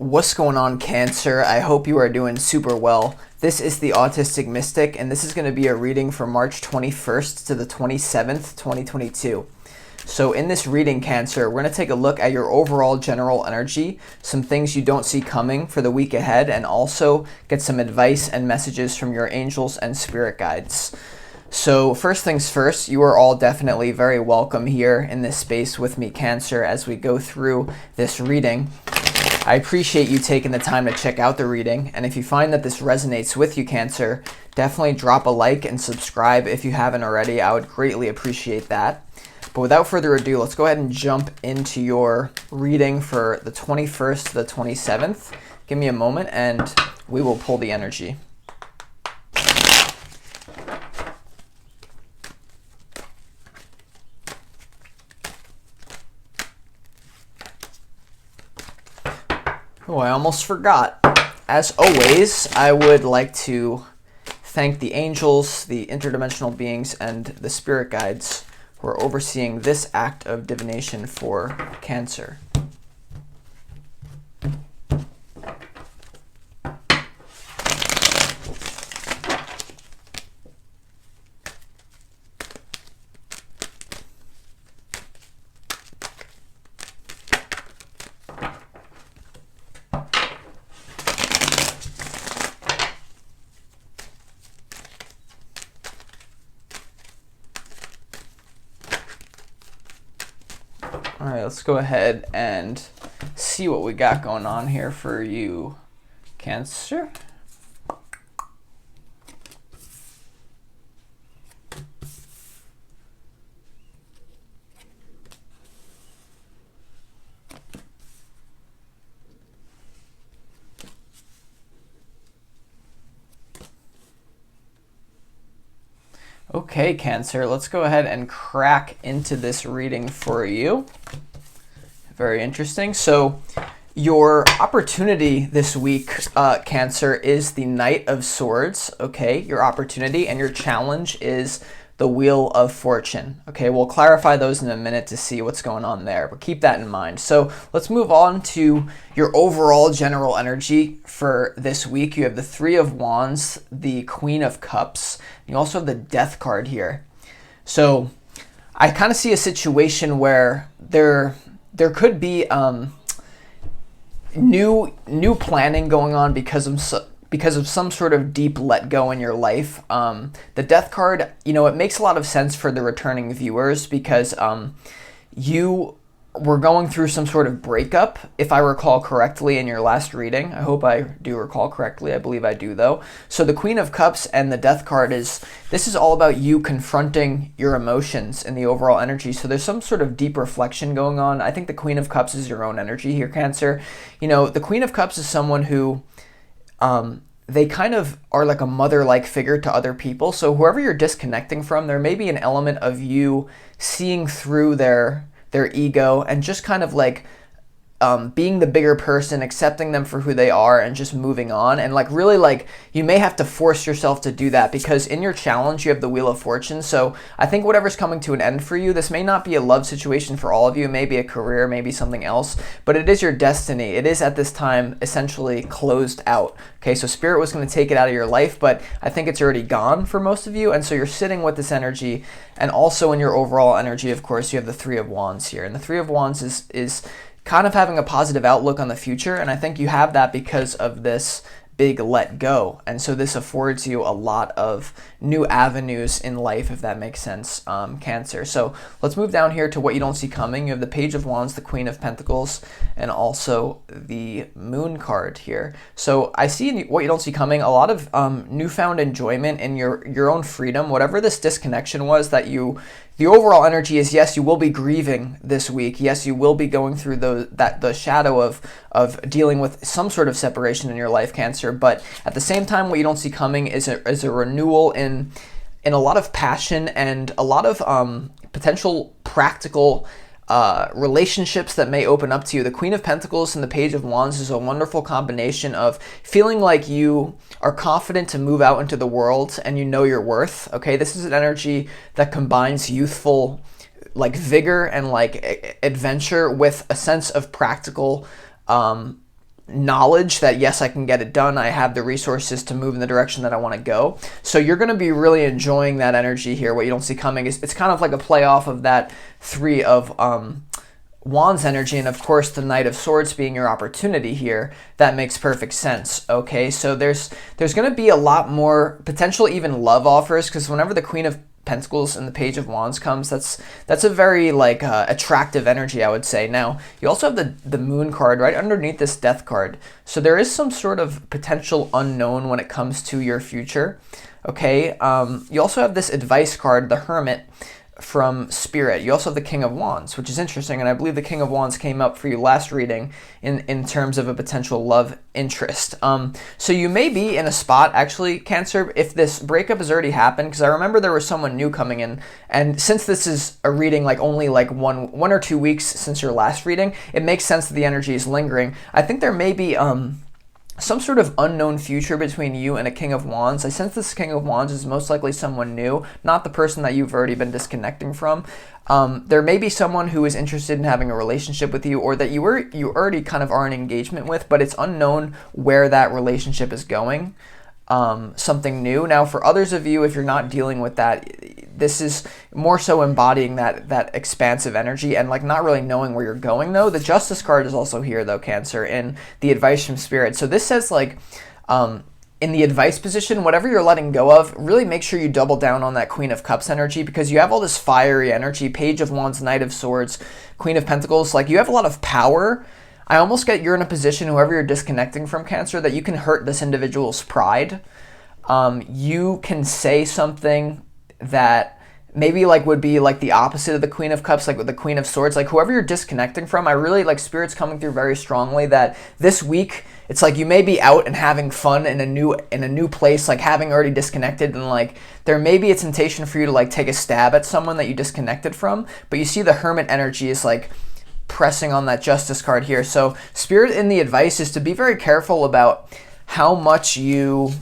What's going on, Cancer? I hope you are doing super well. This is the Autistic Mystic, and this is going to be a reading from March 21st to the 27th, 2022. So in this reading, Cancer, we're going to take a look at your overall general energy, some things you don't see coming for the week ahead, and also get some advice and messages from your angels and spirit guides. So first things first, you are all definitely very welcome here in this space with me, Cancer, as we go through this reading. I appreciate you taking the time to check out the reading, and if you find that this resonates with you, Cancer, definitely drop a like and subscribe if you haven't already. I would greatly appreciate that. But without further ado, let's go ahead and jump into your reading for the 21st to the 27th. Give me a moment and we will pull the energy. Oh, I almost forgot. As always, I would like to thank the angels, the interdimensional beings, and the spirit guides who are overseeing this act of divination for Cancer. All right, let's go ahead and see what we got going on here for you, Cancer. Okay, Cancer, let's go ahead and crack into this reading for you. Very interesting. So your opportunity this week, Cancer, is the Knight of Swords, okay? Your opportunity, and your challenge is the Wheel of Fortune. Okay, we'll clarify those in a minute to see what's going on there, but keep that in mind. So let's move on to your overall general energy for this week. You have the Three of Wands, the Queen of Cups. You also have the Death card here. So I kind of see a situation where there could be new planning going on because of some sort of deep let go in your life. The Death card, it makes a lot of sense for the returning viewers because you were going through some sort of breakup, if I recall correctly in your last reading. I hope I do recall correctly. I believe I do, though. So the Queen of Cups and the Death card this is all about you confronting your emotions in the overall energy. So there's some sort of deep reflection going on. I think the Queen of Cups is your own energy here, Cancer. The Queen of Cups is someone who they kind of are like a mother-like figure to other people. So whoever you're disconnecting from, there may be an element of you seeing through their ego and just kind of like being the bigger person, accepting them for who they are and just moving on. And really you may have to force yourself to do that because in your challenge you have the Wheel of Fortune. So I think whatever's coming to an end for you, this may not be a love situation for all of you, maybe a career, maybe something else, but it is your destiny. It is at this time essentially closed out. Okay, so Spirit was going to take it out of your life, but I think it's already gone for most of you, and so you're sitting with this energy. And also in your overall energy, of course, you have the Three of Wands here, and the Three of Wands is kind of having a positive outlook on the future, and I think you have that because of this big let go. And so this affords you a lot of new avenues in life, if that makes sense, Cancer. So let's move down here to what you don't see coming. You have the Page of Wands, the Queen of Pentacles, and also the Moon card here. So I see what you don't see coming, a lot of newfound enjoyment in your own freedom, whatever this disconnection was that the overall energy is, yes, you will be grieving this week. Yes, you will be going through the shadow of dealing with some sort of separation in your life, Cancer. But at the same time, what you don't see coming is a renewal in a lot of passion and a lot of potential practical relationships that may open up to you. The Queen of Pentacles and the Page of Wands is a wonderful combination of feeling like you are confident to move out into the world and you know your worth. Okay, this is an energy that combines youthful vigor and adventure with a sense of practical knowledge that yes, I can get it done. I have the resources to move in the direction that I want to go. So you're going to be really enjoying that energy here. What you don't see coming is it's kind of like a play off of that Three of Wands energy, and of course the Knight of Swords being your opportunity here. That makes perfect sense. Okay, so there's going to be a lot more potential, even love offers, because whenever the Queen of Pentacles and the Page of Wands comes, that's a very like attractive energy, I would say. Now you also have the Moon card right underneath this Death card, so there is some sort of potential unknown when it comes to your future. Okay, you also have this Advice card, the Hermit from Spirit. You also have the King of Wands, which is interesting, and I believe the King of Wands came up for you last reading in terms of a potential love interest. So you may be in a spot, actually, Cancer, if this breakup has already happened, because I remember there was someone new coming in, and since this is a reading like only like one or 2 weeks since your last reading, it makes sense that the energy is lingering. I think there may be some sort of unknown future between you and a King of Wands. I sense this King of Wands is most likely someone new, not the person that you've already been disconnecting from. There may be someone who is interested in having a relationship with you, or that you already kind of are in engagement with, but it's unknown where that relationship is going. Something new. Now, for others of you, if you're not dealing with that, this is more so embodying that expansive energy and like not really knowing where you're going, though. The Justice card is also here, though, Cancer, in the Advice from Spirit. So this says like in the advice position, whatever you're letting go of, really make sure you double down on that Queen of Cups energy, because you have all this fiery energy, Page of Wands, Knight of Swords, Queen of Pentacles. Like, you have a lot of power. I almost get you're in a position, whoever you're disconnecting from, Cancer, that you can hurt this individual's pride. You can say something that maybe like would be like the opposite of the Queen of Cups, like with the Queen of Swords. Like, whoever you're disconnecting from, I really like Spirit's coming through very strongly that this week it's like you may be out and having fun in a new place, like having already disconnected, and like there may be a temptation for you to like take a stab at someone that you disconnected from, but you see the Hermit energy is like pressing on that Justice card here. So Spirit in the advice is to be very careful about how much you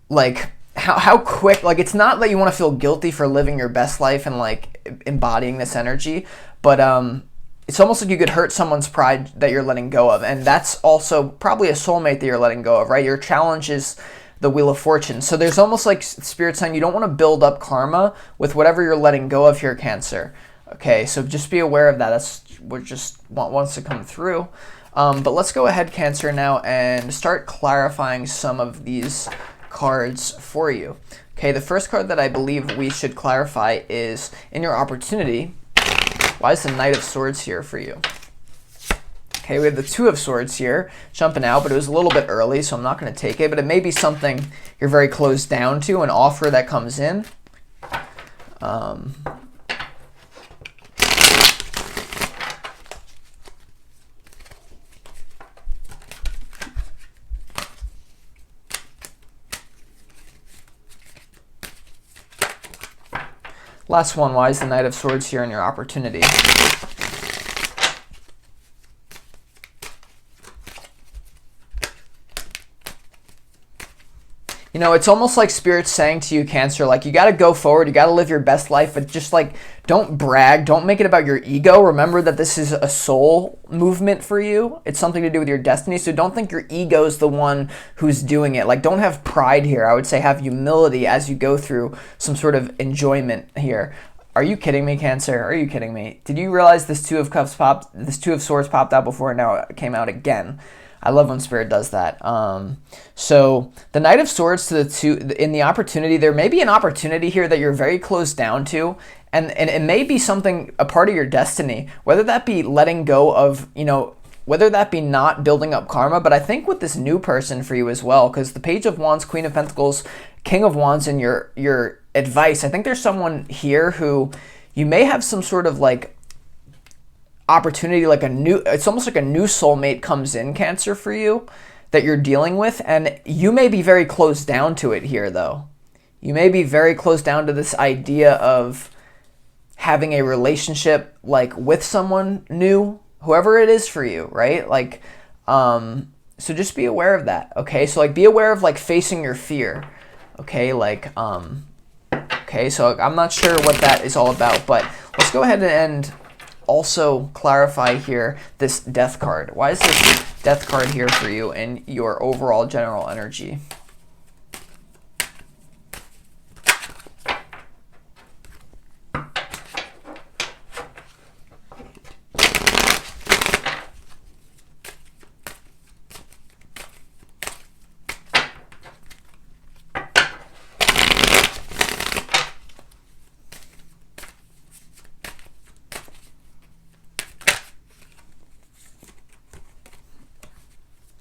like how quick, like it's not that you want to feel guilty for living your best life and like embodying this energy, but it's almost like you could hurt someone's pride that you're letting go of, and that's also probably a soulmate that you're letting go of, right? Your challenge is the Wheel of Fortune. So there's almost like Spirit saying you don't want to build up karma with whatever you're letting go of here, Cancer. Okay, so just be aware of that. That's what just wants to come through. But let's go ahead, Cancer, now and start clarifying some of these cards for you. Okay, the first card that I believe we should clarify is in your opportunity. Why is the Knight of Swords here for you? Okay, we have the Two of Swords here jumping out, but it was a little bit early, so I'm not going to take it. But it may be something you're very close down to, an offer that comes in. Last one, why is the Knight of Swords here in your opportunity? You know, it's almost like Spirit's saying to you, Cancer, like you got to go forward, you got to live your best life, but just like don't brag, don't make it about your ego. Remember that this is a soul movement for you. It's something to do with your destiny, so don't think your ego is the one who's doing it. Like, don't have pride here. I would say have humility as you go through some sort of enjoyment here. Are you kidding me, Cancer? Are you kidding me? Did you realize this Two of Swords popped out before and now it came out again? I love when Spirit does that. So the Knight of Swords to the two in the opportunity, there may be an opportunity here that you're very close down to, and it may be something, a part of your destiny, whether that be letting go of, you know, whether that be not building up karma. But I think with this new person for you as well, because the Page of Wands, Queen of Pentacles, King of Wands, and your advice, I think there's someone here who you may have some sort of like opportunity, like it's almost like a new soulmate comes in, Cancer, for you that you're dealing with, and you may be very close down to it here, though. You may be very close down to this idea of having a relationship like with someone new, whoever it is for you, right? Like, so just be aware of that, okay? So like be aware of like facing your fear, okay? Like, okay, so I'm not sure what that is all about, but let's go ahead and also clarify here this Death card. Why is this Death card here for you and your overall general energy.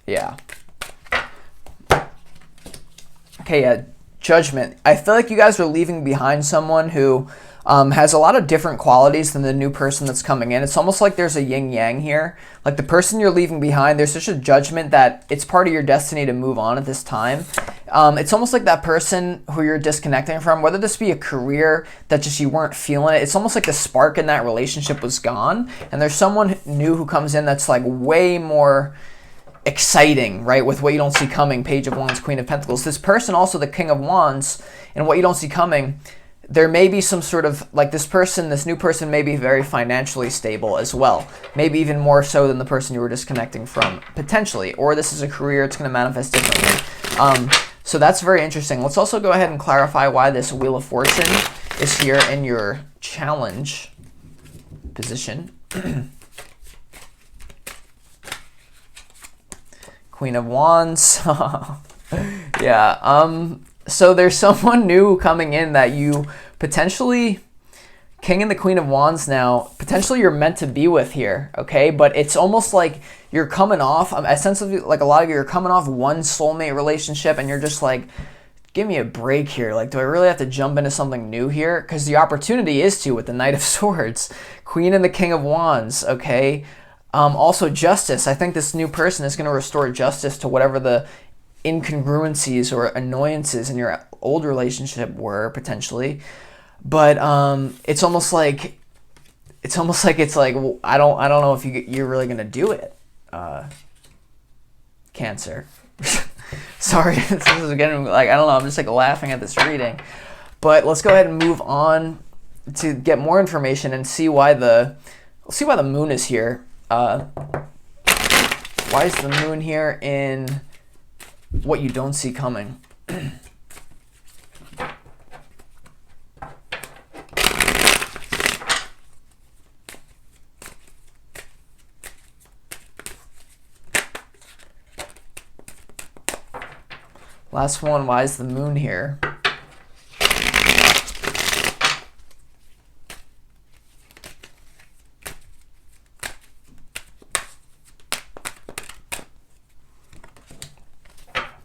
Yeah. Okay, yeah. Judgment. I feel like you guys are leaving behind someone who has a lot of different qualities than the new person that's coming in. It's almost like there's a yin-yang here. Like the person you're leaving behind, there's such a judgment that it's part of your destiny to move on at this time. It's almost like that person who you're disconnecting from, whether this be a career that just you weren't feeling it, it's almost like the spark in that relationship was gone. And there's someone new who comes in that's like way more exciting, right? With what you don't see coming, Page of Wands, Queen of Pentacles. This person also the King of Wands, and what you don't see coming, there may be some sort of, like this person, this new person may be very financially stable as well. Maybe even more so than the person you were disconnecting from, potentially. Or this is a career, it's going to manifest differently. So that's very interesting. Let's also go ahead and clarify why this Wheel of Fortune is here in your challenge position. Queen of Wands. Yeah. So there's someone new coming in that you potentially, King and the Queen of Wands now, potentially you're meant to be with here, okay? But it's almost like you're coming off, I sense like a lot of you are coming off one soulmate relationship and you're just like, give me a break here. Like, do I really have to jump into something new here? Because the opportunity is to with the Knight of Swords, Queen and the King of Wands, okay? Also justice. I think this new person is going to restore justice to whatever the incongruencies or annoyances in your old relationship were potentially. But it's almost like well, I don't know if you're really going to do it. Cancer. Sorry, this is getting like, I don't know, I'm just like laughing at this reading. But let's go ahead and move on to get more information and see why the moon is here. Why is the moon here in what you don't see coming? Last one, why is the moon here?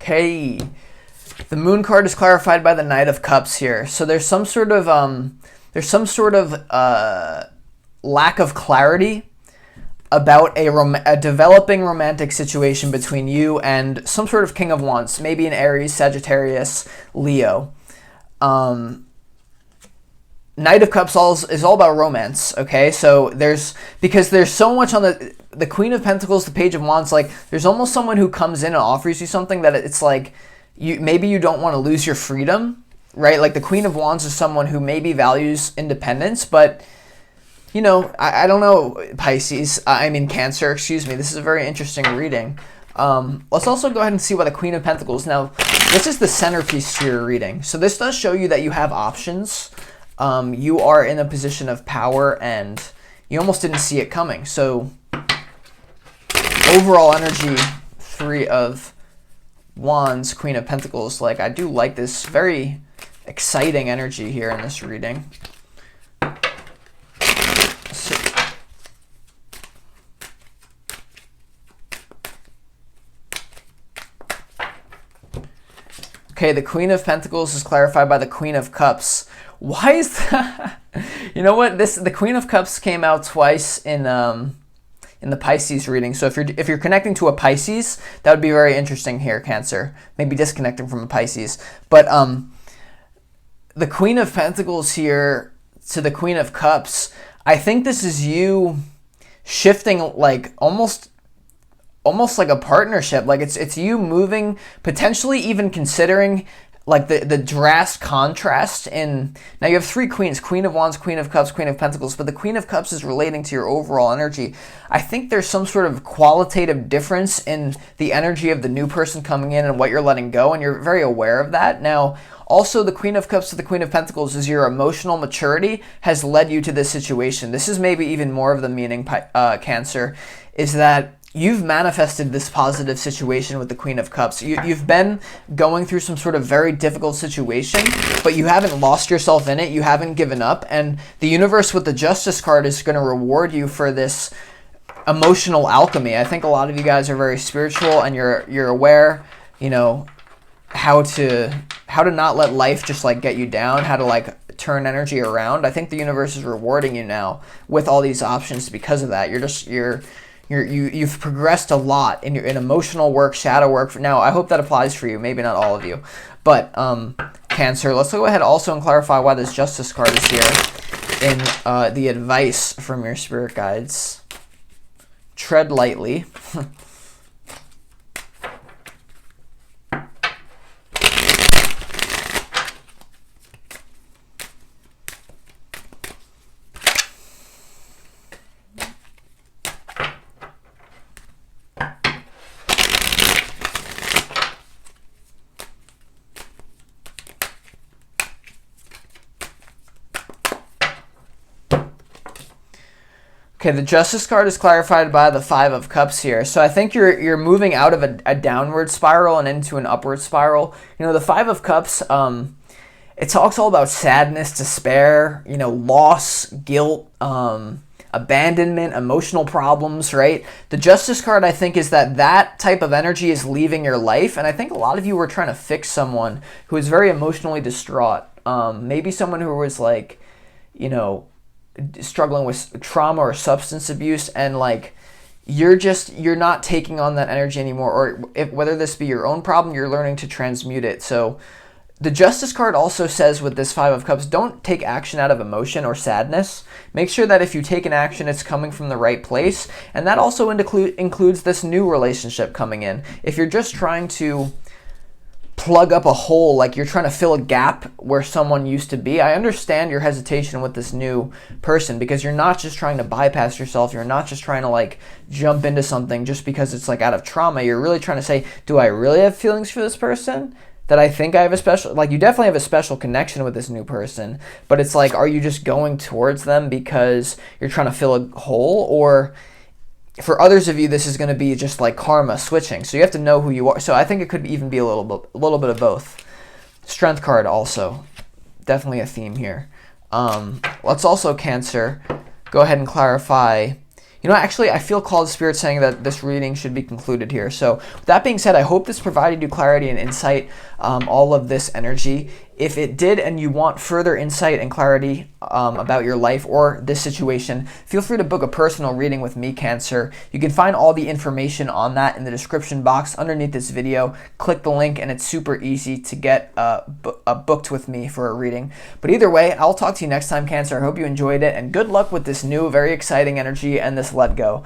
Okay, the moon card is clarified by the Knight of Cups here. So there's some sort of lack of clarity about a developing romantic situation between you and some sort of King of Wands, maybe an Aries, Sagittarius, Leo. Knight of Cups is all about romance, okay? So because there's so much on the Queen of Pentacles, the Page of Wands, like there's almost someone who comes in and offers you something that it's like maybe you don't want to lose your freedom, right? Like the Queen of Wands is someone who maybe values independence, but you know, I don't know, Cancer, excuse me. This is a very interesting reading. Let's also go ahead and see why the Queen of Pentacles. Now, this is the centerpiece to your reading. So this does show you that you have options. You are in a position of power and you almost didn't see it coming. So overall energy, 3 of Wands, Queen of Pentacles. Like, I do like this very exciting energy here in this reading. Okay, the Queen of Pentacles is clarified by the Queen of Cups. Why is that? You know what? The Queen of Cups came out twice in the Pisces reading. So if you're connecting to a Pisces, that would be very interesting here, Cancer. Maybe disconnecting from a Pisces. But the Queen of Pentacles here to the Queen of Cups, I think this is you shifting like almost like a partnership. Like it's you moving, potentially even considering like the drastic contrast in, now you have three queens: Queen of Wands, Queen of Cups, Queen of Pentacles, but the Queen of Cups is relating to your overall energy. I think there's some sort of qualitative difference in the energy of the new person coming in and what you're letting go, and you're very aware of that. Now, also, the Queen of Cups to the Queen of Pentacles is your emotional maturity has led you to this situation. This is maybe even more of the meaning, Cancer, is that you've manifested this positive situation with the Queen of Cups. You've been going through some sort of very difficult situation, but you haven't lost yourself in it. You haven't given up. And the universe with the Justice card is going to reward you for this emotional alchemy. I think a lot of you guys are very spiritual, and you're aware, you know, how to not let life just like get you down, how to like turn energy around. I think the universe is rewarding you now with all these options because of that. You've progressed a lot in emotional work, shadow work. Now, I hope that applies for you. Maybe not all of you, but Cancer. Let's go ahead also and clarify why this Justice card is here in the advice from your spirit guides. Tread lightly. Okay, the Justice card is clarified by the Five of Cups here. So I think you're moving out of a downward spiral and into an upward spiral. You know, the Five of Cups, it talks all about sadness, despair, you know, loss, guilt, abandonment, emotional problems, right? The Justice card, I think, is that type of energy is leaving your life. And I think a lot of you were trying to fix someone who is very emotionally distraught. Maybe someone who was like, you know, struggling with trauma or substance abuse, and like you're not taking on that energy anymore, or whether this be your own problem, you're learning to transmute it. So the Justice card also says with this Five of Cups, don't take action out of emotion or sadness. Make sure that if you take an action, it's coming from the right place. And that also includes this new relationship coming in. If you're just trying to plug up a hole, like you're trying to fill a gap where someone used to be, I understand your hesitation with this new person, because you're not just trying to bypass yourself. You're not just trying to like jump into something just because it's like out of trauma. You're really trying to say, do I really have feelings for this person? That I think I have a special, like you definitely have a special connection with this new person, but it's like, are you just going towards them because you're trying to fill a hole? Or for others of you, this is going to be just like karma switching. So you have to know who you are. So I think it could even be a little bit of both. Strength card also, definitely a theme here. Let's also, Cancer, go ahead and clarify. You know, actually, I feel called Spirit saying that this reading should be concluded here. So with that being said, I hope this provided you clarity and insight, all of this energy. If it did, and you want further insight and clarity about your life or this situation, feel free to book a personal reading with me, Cancer. You can find all the information on that in the description box underneath this video. Click the link, and it's super easy to get booked with me for a reading. But either way, I'll talk to you next time, Cancer. I hope you enjoyed it, and good luck with this new, very exciting energy and this let go.